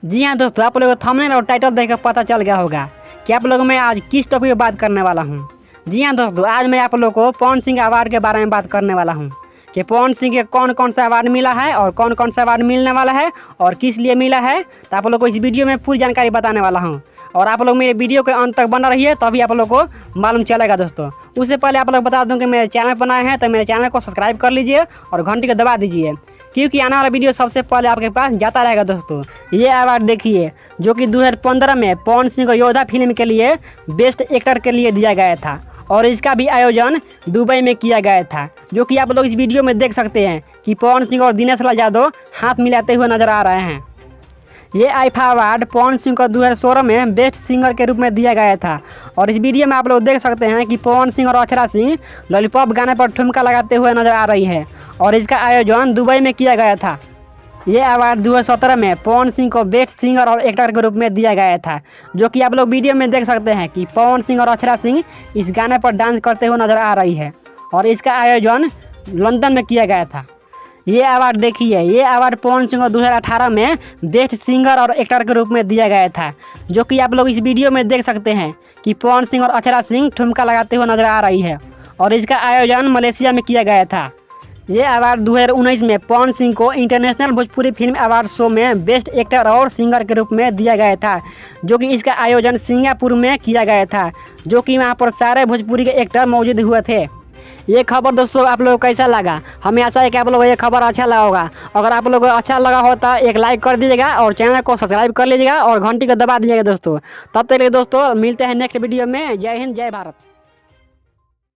जी हाँ दोस्तों, आप लोगों को थंबनेल और टाइटल देखकर पता चल गया होगा कि आप लोगों मैं आज किस टॉपिक पे बात करने वाला हूँ। जी हाँ दोस्तों, आज मैं आप लोगों को पवन सिंह अवार्ड के बारे में बात करने वाला हूँ कि पवन सिंह के कौन कौन सा अवार्ड मिला है और कौन कौन सा अवार्ड मिलने वाला है और किस लिए मिला है। तो आप लोग को इस वीडियो में पूरी जानकारी बताने वाला हूँ और आप लोग मेरे वीडियो के अंत तक बना रहिए, तभी आप लोग को मालूम चलेगा। दोस्तों उससे पहले आप लोग बता दूं कि मेरे चैनल बनाए हैं तो मेरे चैनल को सब्सक्राइब कर लीजिए और घंटी को दबा दीजिए, क्योंकि आने वाला वीडियो सबसे पहले आपके पास जाता रहेगा। दोस्तों ये अवार्ड देखिए जो कि 2015 में पवन सिंह को योद्धा फिल्म के लिए बेस्ट एक्टर के लिए दिया गया था और इसका भी आयोजन दुबई में किया गया था, जो कि आप लोग इस वीडियो में देख सकते हैं कि पवन सिंह और दिनेश लाल यादव हाथ मिलाते हुए नजर आ रहे हैं। ये आईफा अवार्ड पवन सिंह को 2016 में बेस्ट सिंगर के रूप में दिया गया था और इस वीडियो में आप लोग देख सकते हैं कि पवन सिंह और अक्षरा सिंह लॉलीपॉप गाने पर ठुमका लगाते हुए नजर आ रही है और इसका आयोजन दुबई में किया गया था। ये अवार्ड 2017 में पवन सिंह को बेस्ट सिंगर और एक्टर के रूप में दिया गया था, जो कि आप लोग वीडियो में देख सकते हैं कि पवन सिंह और अक्षरा सिंह इस गाने पर डांस करते हुए नजर आ रही है और इसका आयोजन लंदन में किया गया था। ये अवार्ड देखिए, ये अवार्ड पवन सिंह को 2018 में बेस्ट सिंगर और एक्टर के रूप में दिया गया था, जो कि आप लोग इस वीडियो में देख सकते हैं कि पवन सिंह और अक्षरा सिंह ठुमका लगाते हुए नजर आ रही है और इसका आयोजन मलेशिया में किया गया था। ये अवार्ड 2019 में पवन सिंह को international Bhojpuri film award show में बेस्ट एक्टर और सिंगर के रूप में दिया गया था, जो कि इसका आयोजन सिंगापुर में किया गया था, जो कि वहाँ पर सारे भोजपुरी के एक्टर मौजूद हुए थे। ये खबर दोस्तों आप लोगों को कैसा लगा, हमें आशा है कि आप लोगों को ये खबर अच्छा लगा होगा। अगर आप लोगों को अच्छा लगा हो तो एक लाइक कर दीजिएगा और चैनल को सब्सक्राइब कर लीजिएगा और घंटी को दबा दीजिएगा। दोस्तों तब तक के लिए दोस्तों मिलते हैं नेक्स्ट वीडियो में। जय हिंद, जय भारत।